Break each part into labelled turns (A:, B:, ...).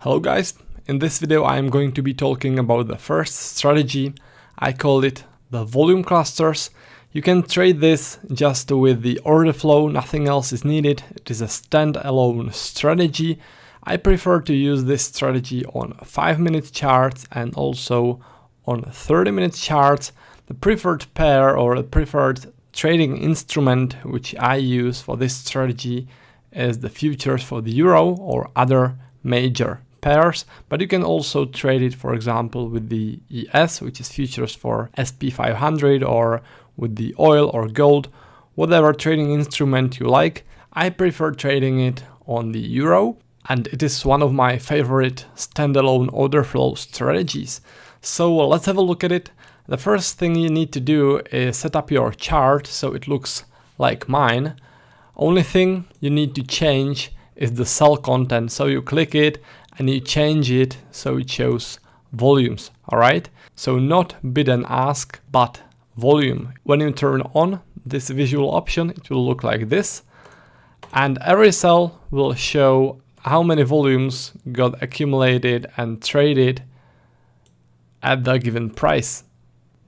A: Hello guys, in this video I am going to be talking about the first strategy. I call it the volume clusters. You can trade this just with the order flow, nothing else is needed. It is a standalone strategy. I prefer to use this strategy on 5-minute charts and also on 30-minute charts. The preferred pair or the preferred trading instrument which I use for this strategy is the futures for the euro or other major pairs, but you can also trade it, for example, with the ES, which is futures for SP 500, or with the oil or gold, whatever trading instrument you like. I prefer trading it on the euro, and it is one of my favorite standalone order flow strategies. So let's have a look at it. The first thing you need to do is set up your chart so it looks like mine. Only thing you need to change is the cell content. So you click it and you change it so it shows volumes, alright? So not bid and ask, but volume. When you turn on this visual option, it will look like this. And every cell will show how many volumes got accumulated and traded at the given price.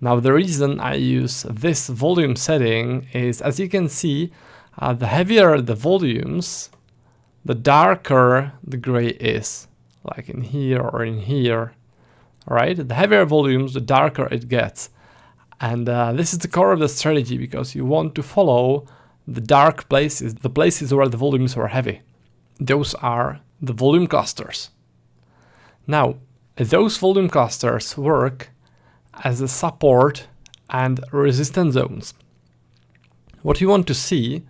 A: Now the reason I use this volume setting is, as you can see, the heavier the volumes, the darker the gray is, like in here or in here, right? The heavier volumes, the darker it gets. And this is the core of the strategy, because you want to follow the dark places, the places where the volumes are heavy. Those are the volume clusters. Now, those volume clusters work as a support and resistance zones. What you want to see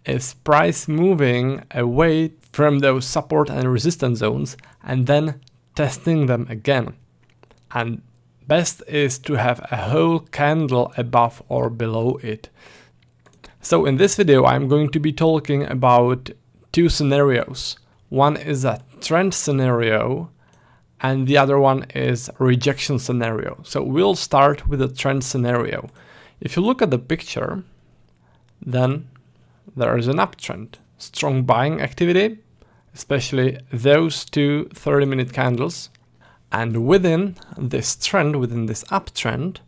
A: is price moving away from those support and resistance zones and then testing them again. And best is to have a whole candle above or below it. So in this video I'm going to be talking about two scenarios. One is a trend scenario and the other one is a rejection scenario. So we'll start with the trend scenario. If you look at the picture, then there is an uptrend, strong buying activity, especially those two 30-minute candles. And within this trend, within this uptrend,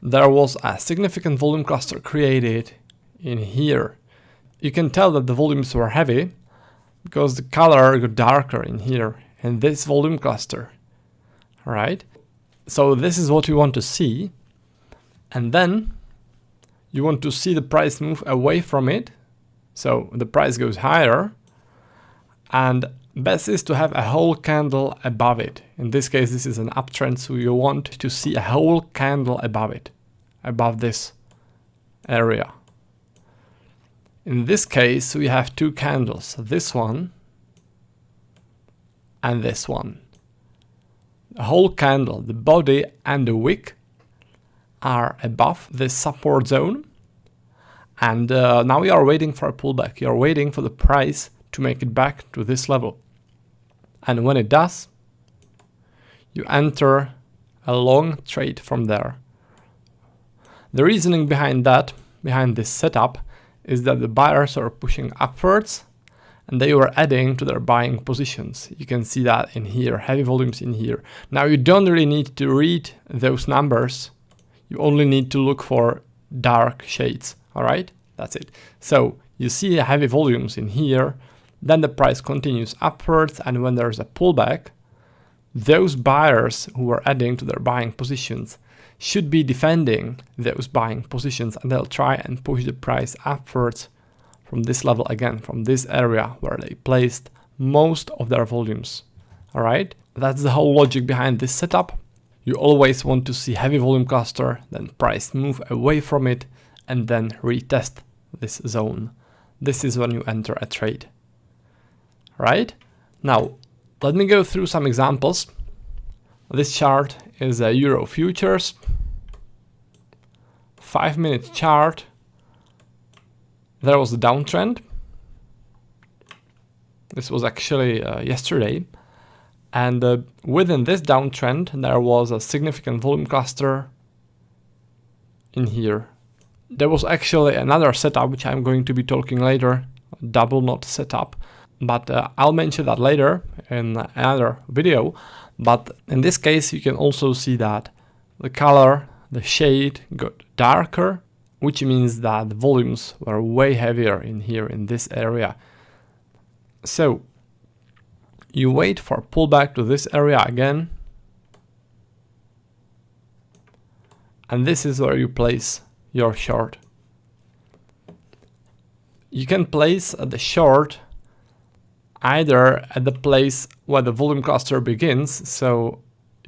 A: there was a significant volume cluster created in here. You can tell that the volumes were heavy because the color got darker in here in this volume cluster. All right. So this is what we want to see. And then you want to see the price move away from it. So the price goes higher, and best is to have a whole candle above it. In this case, this is an uptrend, so you want to see a whole candle above it, above this area. In this case, we have two candles, this one and this one. The whole candle, the body and the wick are above this support zone. And now we are waiting for a pullback. You are waiting for the price to make it back to this level. And when it does, you enter a long trade from there. The reasoning behind that, behind this setup, is that the buyers are pushing upwards and they were adding to their buying positions. You can see that in here, heavy volumes in here. Now you don't really need to read those numbers. You only need to look for dark shades. All right, that's it. So you see heavy volumes in here, then the price continues upwards, and when there's a pullback, those buyers who are adding to their buying positions should be defending those buying positions, and they'll try and push the price upwards from this level again, from this area where they placed most of their volumes. All right, that's the whole logic behind this setup. You always want to see heavy volume cluster, then price move away from it, and then retest this zone. This is when you enter a trade. Right? Now, let me go through some examples. This chart is a Euro futures, 5-minute chart. There was a downtrend. This was actually yesterday. And within this downtrend, there was a significant volume cluster in here. There was actually another setup, which I'm going to be talking later, double knot setup. but I'll mention that later in another video. But in this case, you can also see that the color, the shade got darker, which means that the volumes were way heavier in here in this area. So you wait for pullback to this area again, and this is where you place your short. You can place the short either at the place where the volume cluster begins, so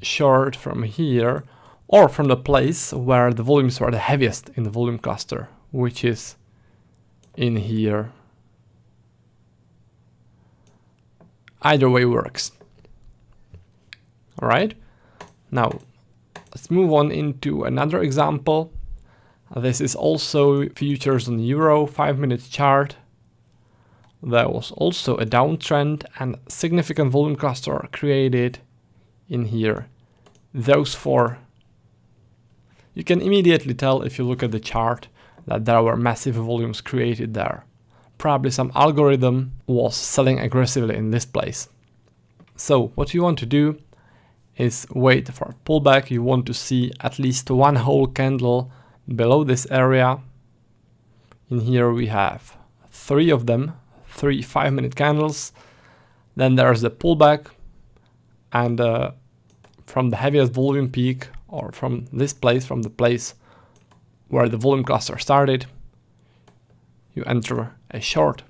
A: short from here, or from the place where the volumes were the heaviest in the volume cluster, which is in here. Either way works. All right, now let's move on into another example. This is also futures on the euro 5-minute chart. There was also a downtrend and significant volume cluster created in here. Those four. You can immediately tell if you look at the chart that there were massive volumes created there. Probably some algorithm was selling aggressively in this place. So what you want to do is wait for pullback. You want to see at least one whole candle below this area. In here we have 3 of them, 3 5-minute candles. Then there's the pullback, and from the heaviest volume peak, or from this place, from the place where the volume cluster started, you enter a short.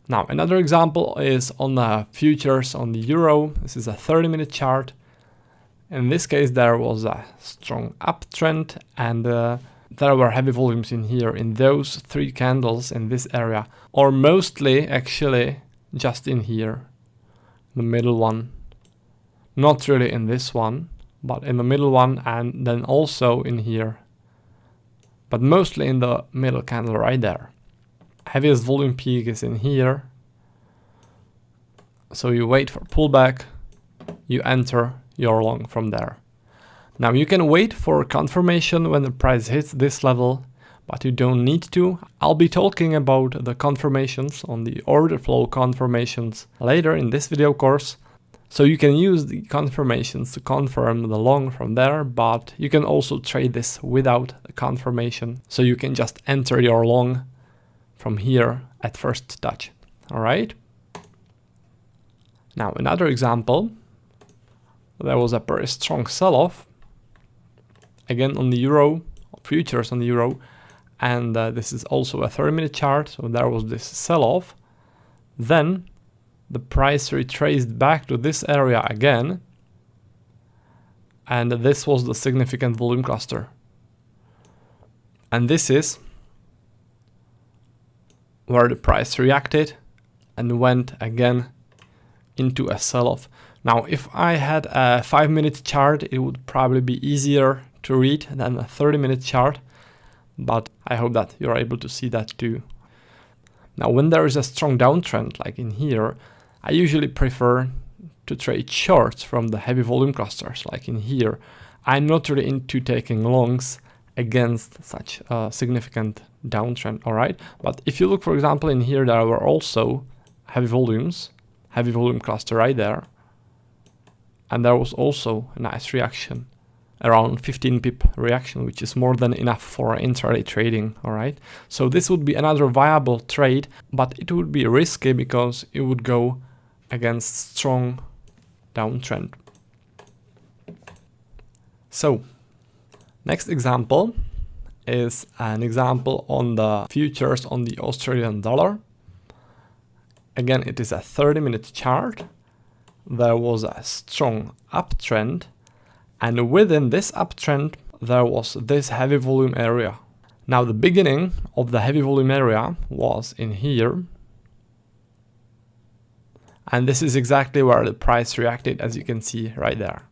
A: Now another example is on the futures on the euro. This is a 30-minute chart. In this case there was a strong uptrend, and there were heavy volumes in here in those 3 candles in this area, or mostly actually just in here, the middle one. Not really in this one, but in the middle one, and then also in here, but mostly in the middle candle right there. Heaviest volume peak is in here, so you wait for pullback, you enter your long from there. Now you can wait for confirmation when the price hits this level, but you don't need to. I'll be talking about the confirmations on the order flow confirmations later in this video course. So you can use the confirmations to confirm the long from there, but you can also trade this without the confirmation. So you can just enter your long from here at first touch. All right. Now another example. There was a very strong sell-off, again on the euro, futures on the euro, and this is also a 30-minute chart, so there was this sell-off. Then the price retraced back to this area again, and this was the significant volume cluster. And this is where the price reacted and went again into a sell-off. Now, if I had a 5-minute chart, it would probably be easier to read than a 30-minute chart, but I hope that you're able to see that too. Now, when there is a strong downtrend, like in here, I usually prefer to trade shorts from the heavy volume clusters, like in here. I'm not really into taking longs against such a significant downtrend, all right? But if you look, for example, in here, there were also heavy volume cluster right there. And there was also a nice reaction, around 15 pip reaction, which is more than enough for intraday trading, all right? So this would be another viable trade, but it would be risky because it would go against strong downtrend. So next example is an example on the futures on the Australian dollar. Again, it is a 30-minute chart. There was a strong uptrend, and within this uptrend there was this heavy volume area. Now the beginning of the heavy volume area was in here, and this is exactly where the price reacted, as you can see right there.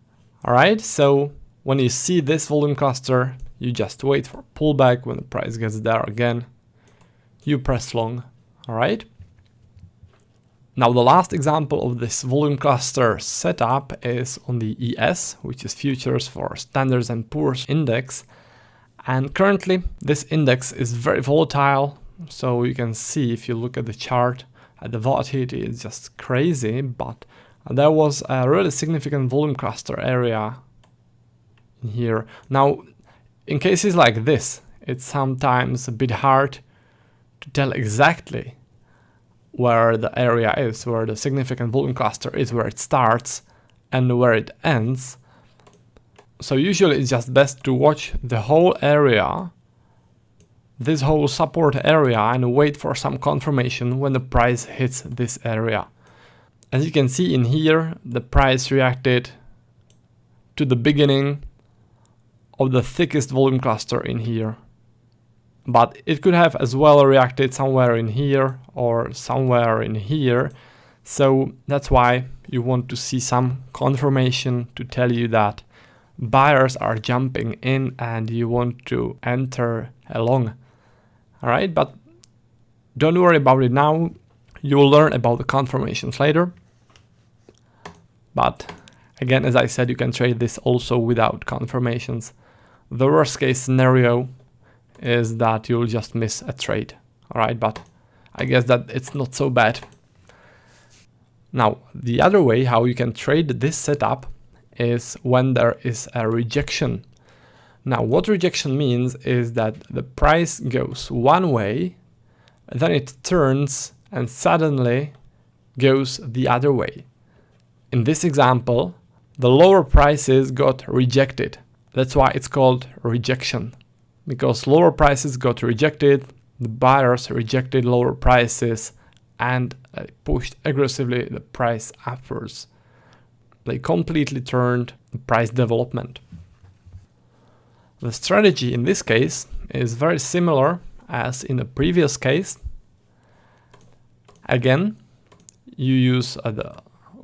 A: Alright, so when you see this volume cluster, you just wait for pullback. When the price gets there again, you press long. Alright. Now the last example of this volume cluster setup is on the ES, which is futures for Standard & Poor's index. And currently this index is very volatile. So you can see, if you look at the chart, at the volatility is just crazy, but there was a really significant volume cluster area in here. Now, in cases like this, it's sometimes a bit hard to tell exactly where the area is, where the significant volume cluster is, where it starts and where it ends. So usually it's just best to watch the whole area, this whole support area, and wait for some confirmation when the price hits this area. As you can see in here, the price reacted to the beginning of the thickest volume cluster in here. But it could have as well reacted somewhere in here or somewhere in here. So that's why you want to see some confirmation to tell you that buyers are jumping in and you want to enter along. All right, but don't worry about it now. You will learn about the confirmations later. But again, as I said, you can trade this also without confirmations. The worst case scenario is that you'll just miss a trade. All right, but I guess that it's not so bad. Now, the other way how you can trade this setup is when there is a rejection. Now, what rejection means is that the price goes one way, then it turns and suddenly goes the other way. In this example, the lower prices got rejected. That's why it's called rejection. Because lower prices got rejected, the buyers rejected lower prices and pushed aggressively the price upwards. They completely turned the price development. The strategy in this case is very similar as in the previous case. Again, you use the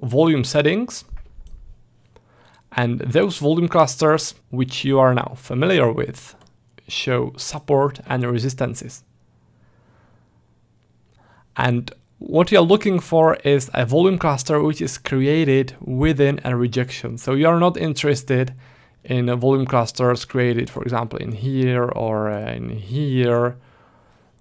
A: volume settings, and those volume clusters which you are now familiar with show support and resistances. And what you're looking for is a volume cluster which is created within a rejection. So you are not interested in volume clusters created, for example, in here or in here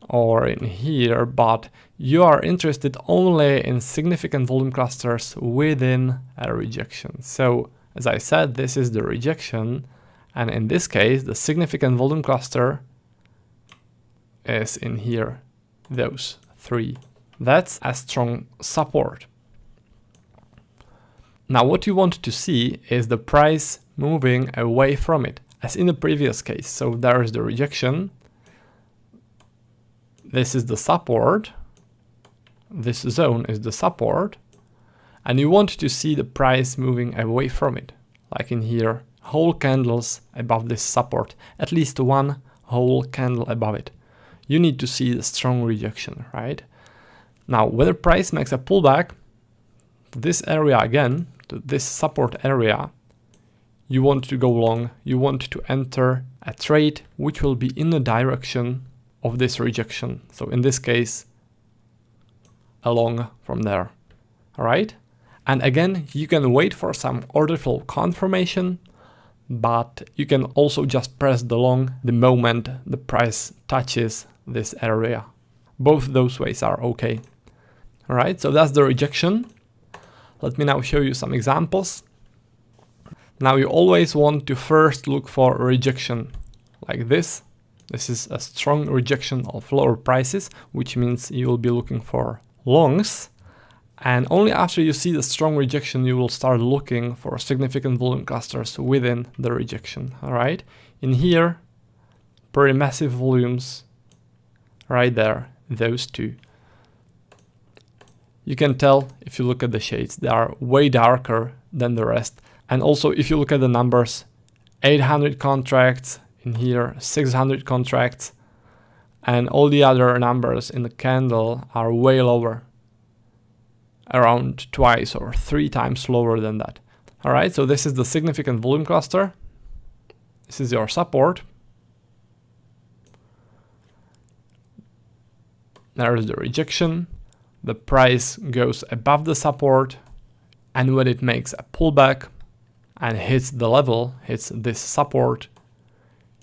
A: or in here, but you are interested only in significant volume clusters within a rejection. So as I said, this is the rejection, and in this case, the significant volume cluster is in here, those three. That's a strong support. Now what you want to see is the price moving away from it, as in the previous case. So there is the rejection, this is the support, this zone is the support, and you want to see the price moving away from it, like in here, whole candles above this support, at least one whole candle above it. You need to see the strong rejection, right? Now, when the price makes a pullback to this area again, to this support area, you want to go long, you want to enter a trade which will be in the direction of this rejection. So in this case, along from there, all right? And again, you can wait for some order flow confirmation, but you can also just press the long the moment the price touches this area. Both those ways are okay. All right, so that's the rejection. Let me now show you some examples. Now you always want to first look for rejection like this. This is a strong rejection of lower prices, which means you will be looking for longs. And only after you see the strong rejection, you will start looking for significant volume clusters within the rejection. All right, in here, pretty massive volumes right there, those two. You can tell if you look at the shades, they are way darker than the rest. And also if you look at the numbers, 800 contracts in here, 600 contracts, and all the other numbers in the candle are way lower, around twice or 3 times lower than that. All right, so this is the significant volume cluster. This is your support. There is the rejection. The price goes above the support, and when it makes a pullback and hits the level, hits this support,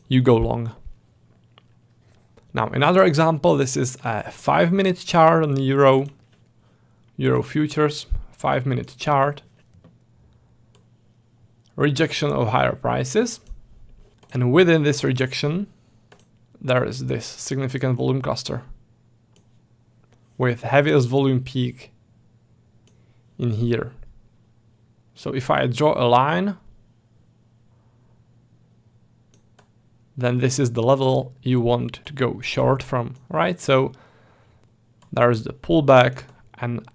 A: you go long. Now another example, this is a 5-minute chart on the Euro futures, 5-minute chart. Rejection of higher prices. And within this rejection, there is this significant volume cluster with heaviest volume peak in here. So if I draw a line, then this is the level you want to go short from, right? So there's the pullback, and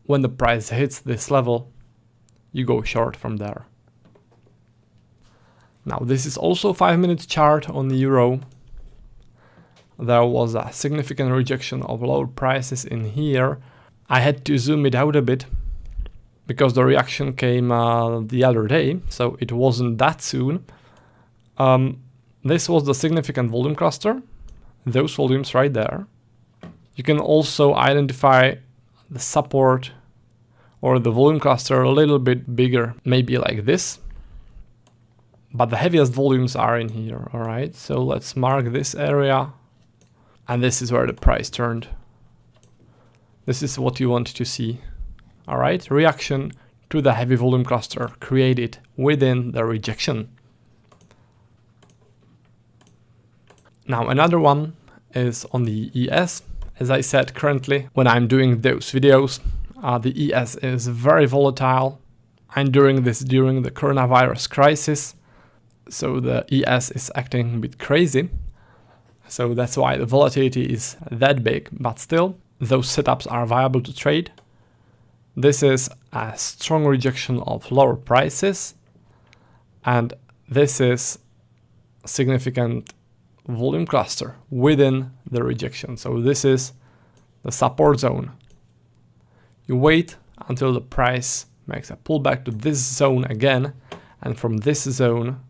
A: when the price hits this level, you go short from there. Now this is also a 5-minute chart on the Euro. There was a significant rejection of lower prices in here. I had to zoom it out a bit because the reaction came the other day, so it wasn't that soon. This was the significant volume cluster, those volumes right there. You can also identify the support or the volume cluster a little bit bigger, maybe like this. But the heaviest volumes are in here, all right? So let's mark this area, and this is where the price turned. This is what you want to see, all right? Reaction to the heavy volume cluster created within the rejection. Now another one is on the ES. As I said, currently when I'm doing those videos, the ES is very volatile, and during the coronavirus crisis, so the ES is acting a bit crazy. So that's why the volatility is that big, but still those setups are viable to trade. This is a strong rejection of lower prices, and this is significant volume cluster within the rejection. So this is the support zone. You wait until the price makes a pullback to this zone again, and from this zone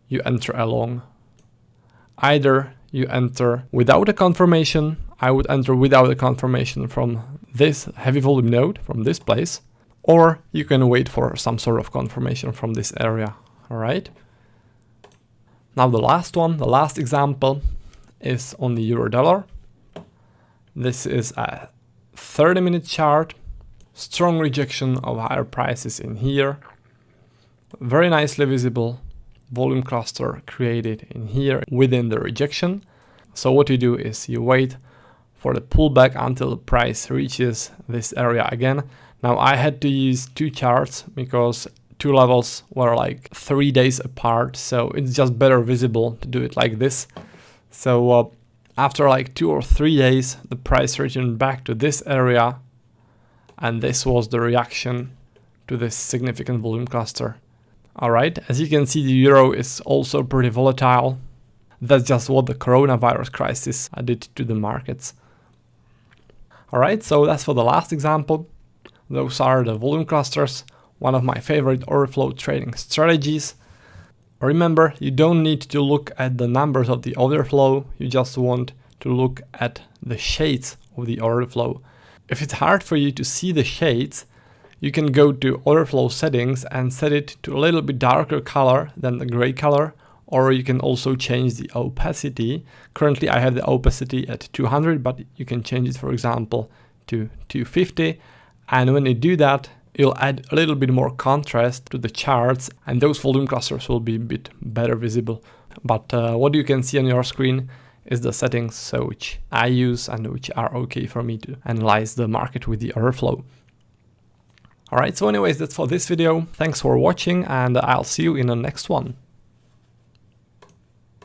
A: you enter along. Either you enter without a confirmation, I would enter without a confirmation from this heavy volume node, from this place, or you can wait for some sort of confirmation from this area, all right? Now the last one, the last example is on the euro dollar. This is a 30-minute chart, strong rejection of higher prices in here, very nicely visible volume cluster created in here within the rejection. So what you do is you wait for the pullback until the price reaches this area again. Now I had to use 2 charts because 2 levels were like 3 days apart, so it's just better visible to do it like this. So after like 2 or 3 days, the price returned back to this area, and this was the reaction to this significant volume cluster. Alright, as you can see, the euro is also pretty volatile. That's just what the coronavirus crisis did to the markets. Alright, so that's for the last example. Those are the volume clusters, one of my favorite order flow trading strategies. Remember, you don't need to look at the numbers of the order flow, you just want to look at the shades of the order flow. If it's hard for you to see the shades, you can go to order flow settings and set it to a little bit darker color than the gray color, or you can also change the opacity. Currently I have the opacity at 200, but you can change it, for example, to 250. And when you do that, you'll add a little bit more contrast to the charts, and those volume clusters will be a bit better visible. But what you can see on your screen is the settings which I use and which are okay for me to analyze the market with the order flow. Alright, so anyways, that's for this video. Thanks for watching, and I'll see you in the next one.